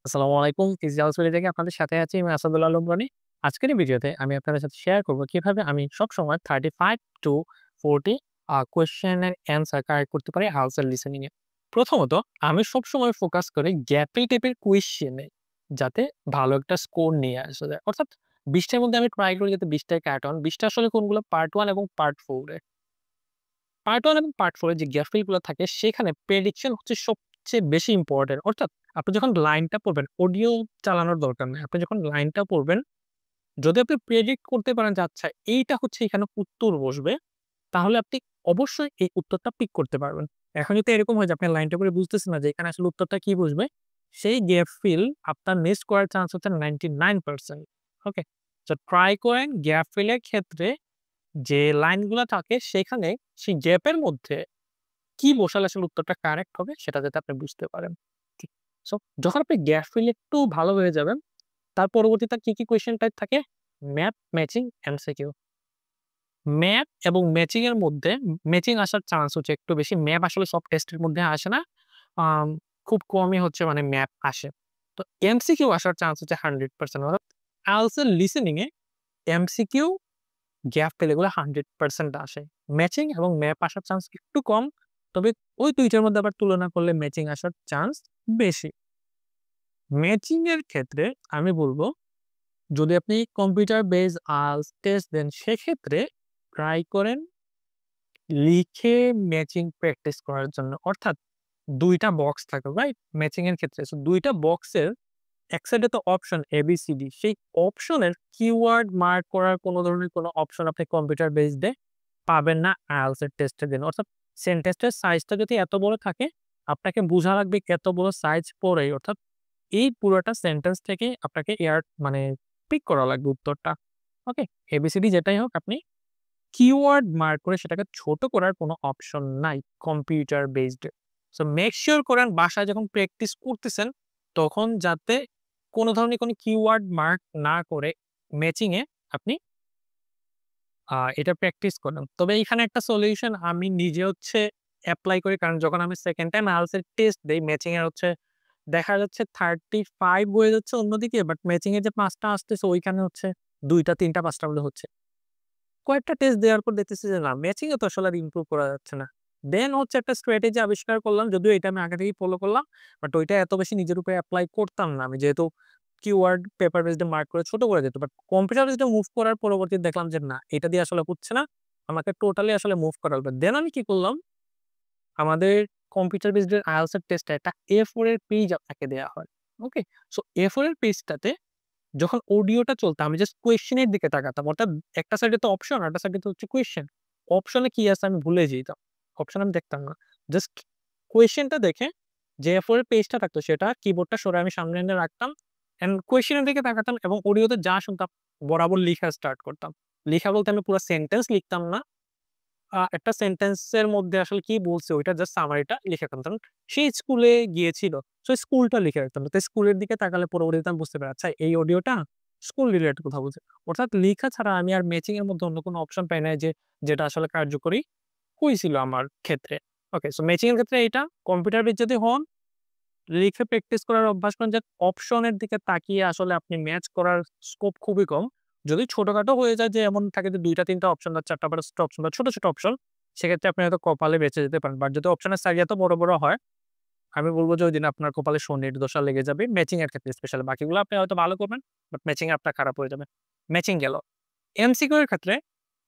আসসালামু আলাইকুম। Physical study থেকে আপনাদের সাথে আছি আমি আসাদুল আলম রনি। আজকের এই ভিডিওতে আমি আপনাদের সাথে শেয়ার করব কিভাবে আমি সবসময় 35 to 40 কোয়েশ্চেন এর অ্যান্সার কারেক্ট করতে পারি আনসার লিসেনিং এ। প্রথমত আমি সবসময় ফোকাস করি গ্যাপিং টাইপের কোয়েশ্চেনে যাতে ভালো একটা স্কোর নিয়ে আসা যায়। অর্থাৎ ২০ টার মধ্যে আমি ট্রাই করি যাতে ২০ টায় কাট হন। ২০ টা আসলে কোনগুলো পার্ট 1 এবং পার্ট 4 এ। পার্ট 1 এবং পার্ট 4 এ যে গ্যাপ ফিল গুলো থাকে সেখানে প্রেডিকশন হচ্ছে সবচেয়ে বেশি ইম্পোর্টেন্ট। অর্থাৎ আপনি যখন লাইনটা পড়বেন, অডিও চালানোর দরকার নাই। আপনি যখন লাইনটা পড়বেন, যদি আপনি প্রেডিক্ট করতে পারেন যে আচ্ছা এইটা হচ্ছে এখানে উত্তর বসবে, তাহলে আপনি অবশ্যই এই উত্তরটা পিক করতে পারবেন। এখন যদি এরকম হয় যে আপনি লাইনটা পড়ে বুঝতেছেন না যে এখানে আসলে উত্তরটা কি বসবে, সেই গ্যাপ ফিল আপনার মিস করার চান্স হচ্ছে 99%। ওকে? সো ট্রাই করেন গ্যাপ ফিল এর ক্ষেত্রে যে লাইনগুলা থাকে সেখানে সেই গ্যাপের মধ্যে কি বসালে আসলে উত্তরটা কারেক্ট হবে সেটা যাতে আপনি বুঝতে পারেন। ঠিক। সো যখন আপনি গ্যাপ ফিল একটু ভালো হয়ে যাবেন, তার পরবর্তীতে কি কোয়েশ্চেন টাইপ থাকে? Map, matching, MCQ. ম্যাপ এবং ম্যাচিং এর মধ্যে ম্যাচিং আসার চান্স হচ্ছে একটু বেশি। ম্যাপ আসলে সব টেস্টের মধ্যে আসে না। আম খুব কমই হচ্ছে মানে ম্যাপ আসে। তো এমসিকিউ আসার চান্স হচ্ছে 100%। অর্থাৎ আনসার লিসেনিং এ এমসিকিউ গ্যাপ ফিল এগুলো 100% আসে। ম্যাচিং এবং ম্যাপ আসার চান্স একটু কম। তবে ওই ২ টার মধ্যে আবার তুলনা করলে ম্যাচিং আসার চান্স বেশি। ম্যাচিং এর ক্ষেত্রে আমি বলব, যদি আপনি কম্পিউটার বেস টেস্ট দেন সেক্ষেত্রে ট্রাই করেন লিখে ম্যাচিং প্র্যাকটিস করার জন্য। অর্থাৎ ২ টা বক্স থাকে, রাইট? ম্যাচিং এর ক্ষেত্রে। সো ২ টা বক্সের এক সাইডে তো অপশন ABCD, সেই অপশনের কিওয়ার্ড মার্ক করার কোন ধরনের কোন অপশন আপনি কম্পিউটার বেসড এ পাবেন না IELTS এর টেস্টের দিন। অর্থাৎ সেন্টেন্সটার সাইজটা যদি এত বড় থাকে, আপনাকে বুঝা লাগবে এত বড় সাইজ পড়েই। অর্থাৎ এই পুরোটা সেন্টেন্স থেকে আপনাকে মানে পিক করা লাগবে উত্তরটা। ওকে? ABCD যেটাই হোক আপনি কিওয়ার্ড মার্ক করে সেটাকে ছোট করার কোনো অপশন নাই কম্পিউটার বেসড এ। সো মেক সিউর করেন বাসায় যখন প্র্যাকটিস করতেছেন, তখন যাতে কোন ধরনের কোনো কিওয়ার্ড মার্ক না করে ম্যাচিং এ আপনি এটা প্র্যাকটিস করেন। তবে এইখানে একটা সলিউশন আমি নিজে হচ্ছে এপ্লাই করি। কারণ যখন আমি 2nd টাইম IELTS এর টেস্ট দেই, ম্যাচিং এর হচ্ছে দেখা যাচ্ছে 35 হয়ে যাচ্ছে অন্যদিকে। বাট ম্যাচিং এর যে ৫ টা আসতেছে ওইখানে হচ্ছে ২ টা, ৩ টা, ৫ টা বলে হচ্ছে। কয়েকটা টেস্ট দেওয়ার পর দেখতেছি যে না, ম্যাচিং এ তো আসলে আর ইমপ্রুভ করা যাচ্ছে না। দেন হচ্ছে একটা স্ট্র্যাটেজি আবিষ্কার করলাম। যদিও এটা আমি আগে থেকেই ফলো করলাম। বাট ওইটা এত বেশি নিজের উপরে এপ্লাই করতাম না আমি। যেহেতু কিওয়ার্ড পেপার বেসড এ মার্ক করে ছোট করে দিত। But computer based A move করার পরবর্তীতে দেখলাম যে না, এটা দিয়ে আসলে হচ্ছে না। আমাকে টোটালি আসলে মুভ করা লাগবে। দেন আমি কি করলাম? আমাদের কম্পিউটার বেসড এর IELTS এর টেস্টে একটা A4 এর পেজ আপনাকে দেয়া হয়। ওকে? সো A4 এর পেজটাতে যখন অডিওটা চলতো আমি জাস্ট কোয়েশ্চেন এর দিকে তাকাতাম। অর্থাৎ একটা সাইডে তো অপশন, আরেকটা সাইডে তো হচ্ছে কোয়েশ্চেন। অপশনে কি আছে আমি ভুলে যেতাম। অপশন আমি দেখতাম না। জাস্ট কোয়েশ্চেনটা দেখে যে A4 এর পেজটা থাকতো সেটা কিবোর্ডটা সরায় আমি সামনে এনে রাখতাম। অ্যান্ড কোয়েশ্চেন এর দিকে তাকাতাম এবং অডিওতে যা শুনতাম বরাবর লিখা স্টার্ট করতাম। লিখা বলতে আমি পুরা সেন্টেন্স লিখতাম না। একটা সেন্টেন্সের মধ্যে আসলে কি বলছে ওইটা জাস্ট সামারিটা লিখে রাখতাম। কারণ সে স্কুলে গিয়েছিল। সো স্কুলটা লিখে রাখতাম। তো স্কুলের দিকে তাকালে পরবর্তীতে আমি বুঝতে পারি আচ্ছা এই অডিওটা স্কুল রিলেটেড কথা বলছে। অর্থাৎ লিখা ছাড়া আমি আর ম্যাচিং এর মধ্যে অন্য কোনো অপশন পাই নাই যে যেটা আসলে কার্যকরী হইছিল আমার ক্ষেত্রে। ওকে, সো ম্যাচিং এর ক্ষেত্রে এইটা কম্পিউটার বেস যদি হন, লিখে প্র্যাকটিস করার অভ্যাস করেন যে অপশনের দিকে তাকিয়ে আসলে আপনি ম্যাচ করার স্কোপ খুবই কম। যদি ছোটখাটো হয়ে যায় যে এমন থাকে যে ২ টা ৩ টা অপশন বা ৪ টা ৫ টা অপশন বা ছোট, ছোট অপশন, সেক্ষেত্রে আপনি হয়তো কপালে বেঁচে যেতে পারেন। বাট যদি অপশনের সাইজ এত বড়, বড় হয়, আমি বলব যে ওইদিন আপনার কপালে শনির দশা লেগে যাবে। ম্যাচিং এর ক্ষেত্রে স্পেশালি বাকিগুলো আপনি হয়তো ভালো করবেন, বাট ম্যাচিং এ আপনার খারাপ হয়ে যাবে। ম্যাচিং গেল। এমসিকিউ এর ক্ষেত্রে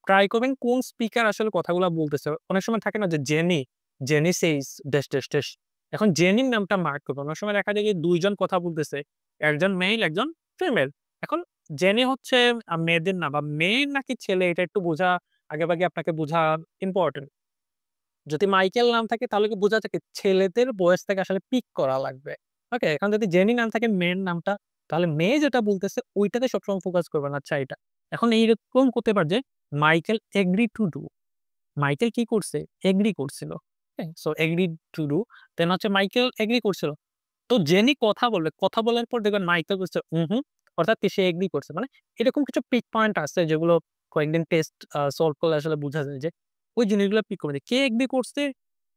ট্রাই করবেন কোন স্পিকার আসলে কথাগুলা বলতেছে। অনেক সময় থাকে না যে jenny, jenny says dash, dash, dash. এখন জেনির নামটা মার্ক করবেন। অনেক সময় দেখা যায় যে ২ জন কথা বলতেছে। একজন মেইল, একজন ফিমেল। এখন জেনি হচ্ছে মেয়েদের নাম বা মেয়ে নাকি ছেলে এটা একটু বোঝা আগেভাগে আপনাকে বোঝা ইম্পোর্টেন্ট। যদি মাইকেল নাম থাকে তাহলে কি বোঝা যাচ্ছে ছেলেদের ভয়েস থেকে আসলে পিক করা লাগবে। ওকে? এখন যদি জেনি নাম থাকে মেয়ের নামটা, তাহলে মেয়ে যেটা বলতেছে ওইটাতে সবসময় ফোকাস করবেন। আচ্ছা এটা। এখন এইরকম হতে পারে যে Michael agree to do. Michael কি করছে? এগ্রি করছিল। হ্যাঁ? So agree to do. Then হচ্ছে মাইকেল এগ্রি করছিল। তো জেনি কথা বলবে। কথা বলার পর দেখবেন মাইকেল বলছে, "উহু।" অর্থাৎ কি সে এগ্রি করছে। মানে এরকম কিছু পিক পয়েন্ট আছে যেগুলো কয়েকদিন টেস্ট সলভ করলে আসলে বুঝা যায় যে ওই জিনিসগুলো পিক করবে। কে এগ্রি করছে,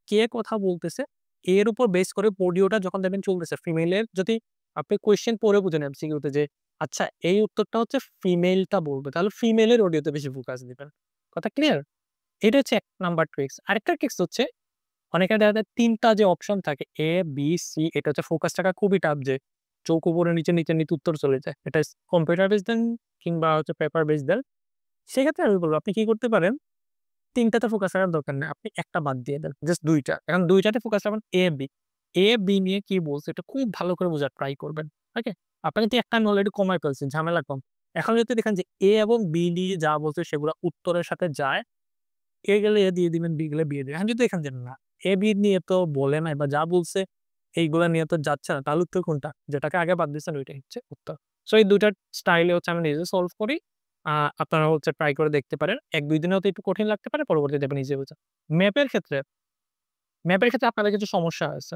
কে কথা বলতেছে এর উপর বেস করে অডিওটা যখন দেখবেন চলতেছে ফিমেলের যদি আপনি কোয়েশ্চেন পড়ে বুঝেন এমসিকিউতে যে আচ্ছা এই উত্তরটা হচ্ছে ফিমেলটা বলবে। তাহলে ফিমেলের অডিওতে বেশি ফোকাস দিবেন। কথা ক্লিয়ার? এটা হচ্ছে ১ নাম্বার ট্রিক্স। আরেকটা ট্রিক্স হচ্ছে অনেকে দেখা যায় ৩ টা যে অপশন থাকে A, B, C এটা হচ্ছে ফোকাস থাকা খুবই টাফ যে চোখ উপরে নিচে, নিচে উত্তর চলে যায়। এটা কম্পিউটার বেসড দেন কিংবা হচ্ছে পেপার বেসড দেন। সেক্ষেত্রে আমি বলব আপনি কি করতে পারেন ৩ টাতে ফোকাস রাখার দরকার নাই। আপনি ১ টা বাদ দিয়ে দেন। জাস্ট ২ টা। এখন ২ টাতে ফোকাস রাখবেন A, B। A, B নিয়ে কি বলছে এটা খুব ভালো করে বোঝার ট্রাই করবেন। ওকে? আপনার কিন্তু একটা আমি অলরেডি কমায় ফেলছি, ঝামেলা কম। এখন যদি দেখেন যে A এবং B নিয়ে যা বলছে সেগুলা উত্তরের সাথে যায়, A গেলে A দিয়ে দিবেন, B গেলে B দিয়ে এখন যদি দেখেন যে না, A, B নিয়ে তো বলে নাই বা যা বলছে এইগুলা নিয়ে তো যাচ্ছে না, তাহলে উত্তর কোনটা? যেটাকে আগে বাদ দিয়েছেন ওইটাই হচ্ছে উত্তর। সো এই ২ টার স্টাইলে হচ্ছে আমি নিজে সলভ করি। আ আপনারা হচ্ছে ট্রাই করে দেখতে পারেন। ১-২ দিনে হয়তো একটু কঠিন লাগতে পারে, পরবর্তীতে আপনি নিজে বুঝেন। ম্যাপের ক্ষেত্রে ম্যাপের ক্ষেত্রে আপনাদের কিছু সমস্যা আছে।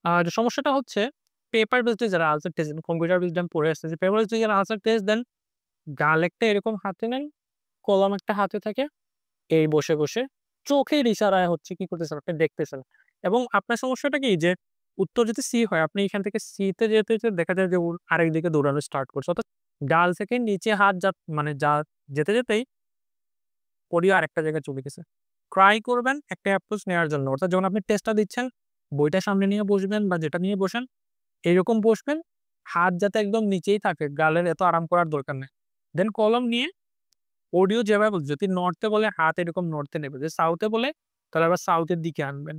আর সমস্যাটা হচ্ছে পেপার বেসড এ যারা আনসার টেস্ট দেন, কম্পিউটার বেসড আমি পড়ে আসতেছি। পেপার বেসড এ যারা আনসার টেস্ট দেন, গাল একটা এরকম হাতে নেন, কলম একটা হাতে থাকে। এই বসে চোখের ইশারায় হচ্ছে কি করতেছেন আপনি দেখতেছেন। এবং আপনার সমস্যাটা কি যে উত্তর যদি সি হয় আপনি এখান থেকে সিতে যেতে দেখা যায় যে আরেকদিকে দৌড়ানো স্টার্ট করছে। অর্থাৎ ডাল থেকে নিচে হাত মানে যেতেই পড়িও আরেকটা জায়গায় চলে গেছে। ট্রাই করবেন একটা অ্যাপ্রোচ নেওয়ার জন্য। অর্থাৎ যখন আপনি টেস্টটা দিচ্ছেন, বইটা সামনে নিয়ে বসবেন বা যেটা নিয়ে বসেন, এরকম বসবেন, হাত যাতে একদম নিচেই থাকে, গালের এত আরাম করার দরকার নেই। দেন কলম নিয়ে অডিও যেভাবে বলছে, যদি নর্থ এ বলে হাত এরকম নর্থ এ নেবে। যদি সাউথ এ বলে তাহলে আবার সাউথ এর দিকে আনবেন।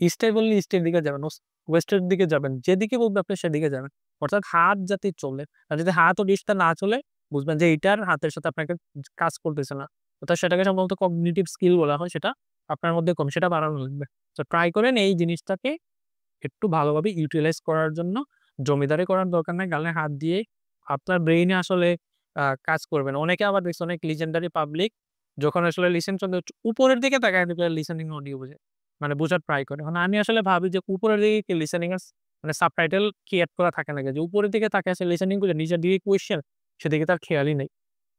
ইস্ট এ বললে ইস্ট এর দিকে যাবেন, ওয়েস্ট এর দিকে যাবেন। যেদিকে বলবে আপনি সেদিকে যাবেন। অর্থাৎ হাত যাতে চলে। আর যদি হাত ও ডিসটা না চলে বুঝবেন যে এইটার হাতের সাথে আপনাকে কাজ করতেছে না। অর্থাৎ সেটাকে সম্ভবত কগনিটিভ স্কিল বলা হয় সেটা আপনার মধ্যে কম, সেটা বাড়ানো লাগবে। তো ট্রাই করেন এই জিনিসটাকে একটু ভালোভাবে ইউটিলাইজ করার জন্য। জমিদারি করার দরকার নাই। গালে হাত দিয়ে আপনার ব্রেইনে আসলে কাজ করবে না। অনেকে আবার দেখছি অনেক লিজেন্ডারি পাবলিক যখন আসলে লিসেন চলে উপরের দিকে তাকায় লিসেনিং অডিও বোঝে। মানে বোঝার ট্রাই করে। এখন আমি আসলে ভাবি যে উপরের দিকে কি লিসেনিং এর মানে সাবটাইটেল কি এড করা থাকে নাকি? যে উপরের দিকে তাকায় সে লিসেনিং করে নিচের দিকে কোয়েশ্চেন সেদিকে তার খেয়ালই নেই।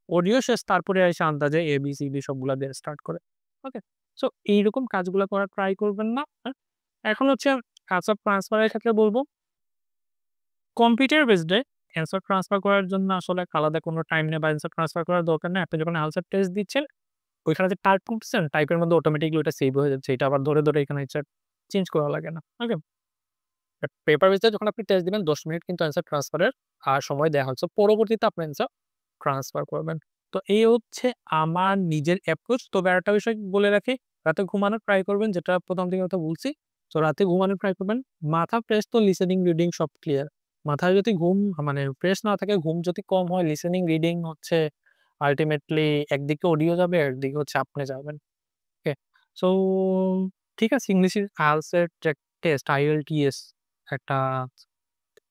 অডিও শেষ তারপরে এসে আন্দাজে A, B, C, D সবগুলা দিয়ে স্টার্ট করে। ওকে? সো এইরকম কাজগুলা করার ট্রাই করবেন না। এখন হচ্ছে আনসার ট্রান্সফার এর ক্ষেত্রে বলব, computer based A answer transfer করার জন্য আসলে আলাদা কোনো টাইম নেই বা অ্যান্সার ট্রান্সফার করার দরকার নেই। আপনি যখন আনসার টেস্ট দিচ্ছেন, ওইখানে যে টাইপ করতেছেন, টাইপের মধ্যে অটোমেটিক্যালি ওটা সেভ হয়ে যাচ্ছে। এটা আবার ধরে এখানে হচ্ছে চেঞ্জ করা লাগে না। ওকে? বাট পেপার বেসড এ যখন আপনি টেস্ট দিবেন ১০ মিনিট কিন্তু অ্যান্সার ট্রান্সফারের সময় দেয়া হচ্ছে। পরবর্তীতে আপনি অ্যান্সার ট্রান্সফার করবেন। তো এই হচ্ছে আমার নিজের অ্যাপ্রোচ। তবে আরেকটা বিষয় বলে রাখি, রাতে ঘুমানোর ট্রাই করবেন যেটা ১ম দিকে হয়তো বলছি। তো রাতে ঘুমানোর ট্রাই করবেন। মাথা ফ্রেশ তো লিসেনিং, রিডিং সব ক্লিয়ার। মাথায় যদি ঘুম মানে ফ্রেশ না থাকে, ঘুম যদি কম হয়, লিসেনিং, রিডিং হচ্ছে আল্টিমেটলি একদিকে অডিও যাবে, একদিকে হচ্ছে আপনি যাবেন। ওকে? সো ঠিক আছে ইংলিশের IELTS এর যে টেস্ট IELTS একটা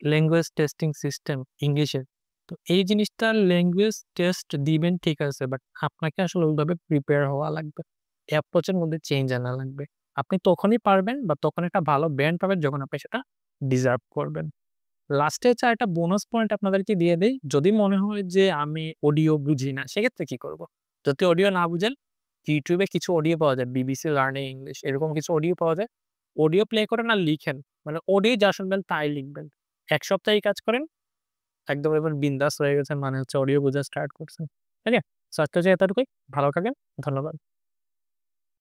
ল্যাঙ্গুয়েজ টেস্টিং সিস্টেম ইংলিশের। তো এই জিনিসটা ল্যাঙ্গুয়েজ টেস্ট দিবেন ঠিক আছে। বাট আপনাকে আসলে ওইভাবে প্রিপেয়ার হওয়া লাগবে। অ্যাপ্রোচ এর মধ্যে চেঞ্জ আনা লাগবে। আপনি তখনই পারবেন বা তখন একটা ভালো ব্যান্ড পাবেন যখন আপনি সেটা ডিজার্ভ করবেন। লাস্টে হচ্ছে আরেকটা বোনাস পয়েন্ট আপনাদেরকে দিয়ে দেই। যদি মনে হয় যে আমি অডিও বুঝি না, সেক্ষেত্রে কি করব? যদি অডিও না বুঝেন, YouTube এ কিছু অডিও পাওয়া যায়। BBC লার্নিং ইংলিশ এরকম কিছু অডিও পাওয়া যায়। অডিও প্লে করেন আর লিখেন। মানে অডিও যা শুনবেন তাই লিখবেন। ১ সপ্তাহ এই কাজ করেন, একদম এবার বিন্দাস হয়ে গেছেন মানে হচ্ছে অডিও বোঝা স্টার্ট করছেন। ঠিক আছে? সো আজকের জন্য এতটুকুই। ভালো থাকেন। ধন্যবাদ।